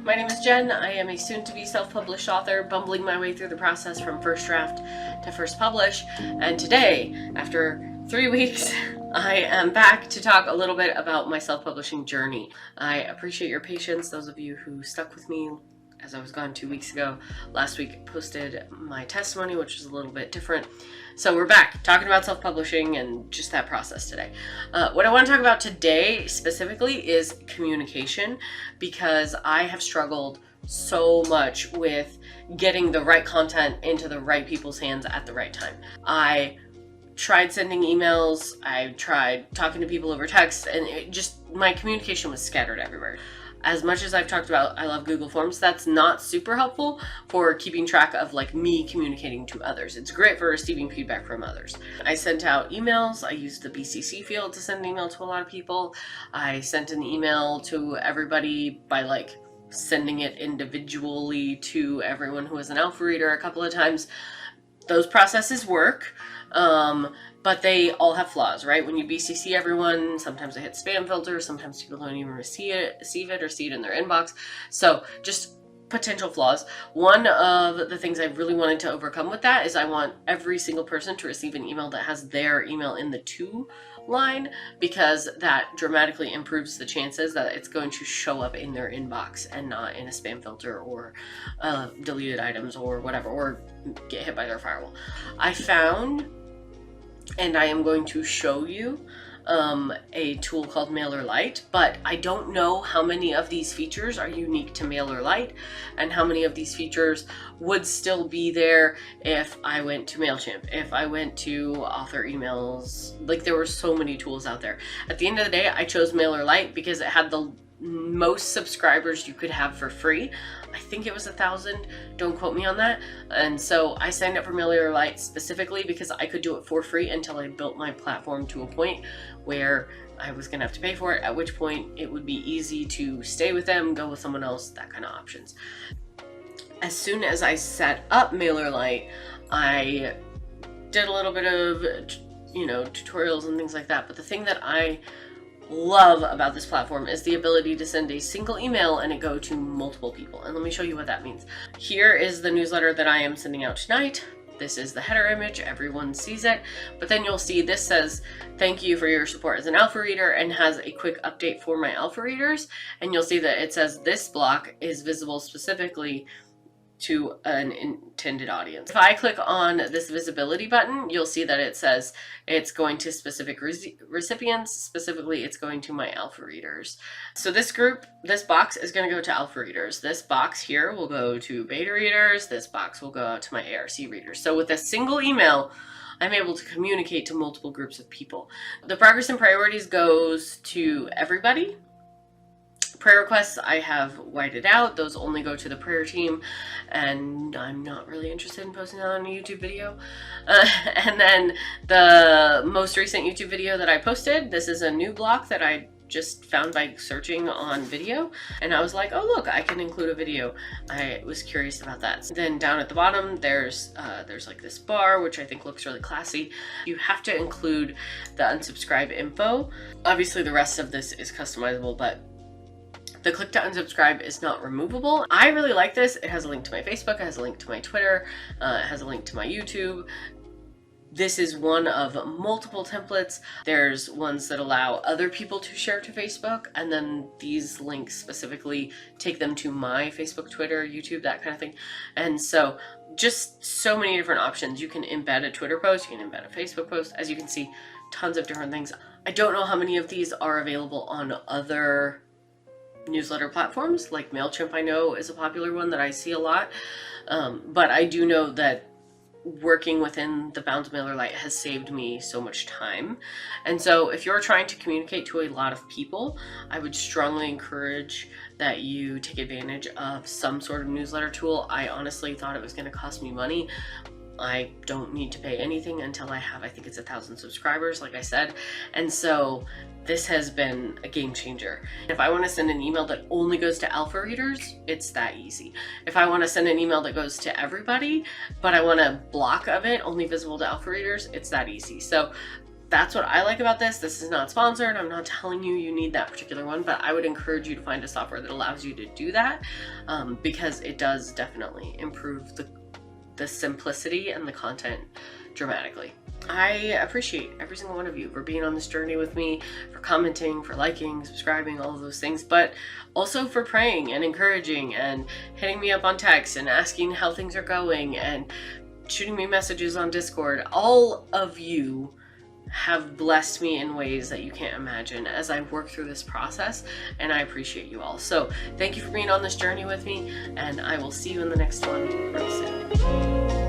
My name is Jen. I am a soon-to-be self-published author, bumbling my way through the process from first draft to first publish. And today, after 3 weeks, I am back to talk a little bit about my self-publishing journey. I appreciate your patience, those of you who stuck with me as I was gone 2 weeks ago. Last week posted my testimony, which was a little bit different. So we're back talking about self-publishing and just that process today. What I want to talk about today specifically is communication, because I have struggled so much with getting the right content into the right people's hands at the right time. I tried sending emails, I tried talking to people over text, and my communication was scattered everywhere. As much as I've talked about I love Google Forms, that's not super helpful for keeping track of me communicating to others. It's great for receiving feedback from others. I sent out emails. I used the BCC field to send an email to a lot of people. I sent an email to everybody by sending it individually to everyone who was an alpha reader a couple of times. Those processes work. But they all have flaws, right? When you BCC everyone, sometimes they hit spam filter, sometimes people don't even receive it or see it in their inbox. So just potential flaws. One of the things I really wanted to overcome with that is I want every single person to receive an email that has their email in the to line, because that dramatically improves the chances that it's going to show up in their inbox and not in a spam filter or deleted items or whatever, or get hit by their firewall. I found, and I am going to show you a tool called MailerLite, but I don't know how many of these features are unique to MailerLite and how many of these features would still be there if I went to MailChimp, if I went to author emails. There were so many tools out there. At the end of the day, I chose MailerLite because it had the most subscribers you could have for free. I think it was 1,000, don't quote me on that. And so I signed up for MailerLite specifically because I could do it for free until I built my platform to a point where I was gonna have to pay for it, at which point it would be easy to stay with them, go with someone else, that kind of options. As soon as I set up MailerLite, I did a little bit of tutorials and things like that, but the thing that I love about this platform is the ability to send a single email and it go to multiple people. And let me show you what that means. Here is the newsletter that I am sending out tonight. This is the header image, everyone sees it, but then you'll see this says, "Thank you for your support as an alpha reader," and has a quick update for my alpha readers. And you'll see that it says this block is visible specifically to an intended audience. If I click on this visibility button, you'll see that it says it's going to specific recipients. Specifically, it's going to my alpha readers. So this box is going to go to alpha readers. This box here will go to beta readers. This box will go out to my ARC readers. So with a single email, I'm able to communicate to multiple groups of people. The progress and priorities goes to everybody. Prayer requests, I have whited out. Those only go to the prayer team, and I'm not really interested in posting that on a YouTube video. And then the most recent YouTube video that I posted, this is a new block that I just found by searching on video, and I was like, oh look, I can include a video. I was curious about that. Then down at the bottom, there's this bar, which I think looks really classy. You have to include the unsubscribe info. Obviously the rest of this is customizable, but the click to unsubscribe is not removable. I really like this. It has a link to my Facebook, it has a link to my Twitter, it has a link to my YouTube. This is one of multiple templates. There's ones that allow other people to share to Facebook, and then these links specifically take them to my Facebook, Twitter, YouTube, that kind of thing. And so just so many different options. You can embed a Twitter post, you can embed a Facebook post. As you can see, tons of different things. I don't know how many of these are available on other newsletter platforms. Like MailChimp, I know, is a popular one that I see a lot. But I do know that working within the bounds of MailerLite has saved me so much time. And so if you're trying to communicate to a lot of people, I would strongly encourage that you take advantage of some sort of newsletter tool. I honestly thought it was going to cost me money. I don't need to pay anything until I have, I think it's 1,000 subscribers, like I said. And so this has been a game changer. If I want to send an email that only goes to alpha readers, it's that easy. If I want to send an email that goes to everybody, but I want a block of it only visible to alpha readers, it's that easy. So that's what I like about this. This is not sponsored. I'm not telling you you need that particular one, but I would encourage you to find a software that allows you to do that, because it does definitely improve the simplicity and the content dramatically. I appreciate every single one of you for being on this journey with me, for commenting, for liking, subscribing, all of those things, but also for praying and encouraging and hitting me up on text and asking how things are going and shooting me messages on Discord. All of you have blessed me in ways that you can't imagine as I work through this process, and I appreciate you all. So thank you for being on this journey with me, and I will see you in the next one real soon.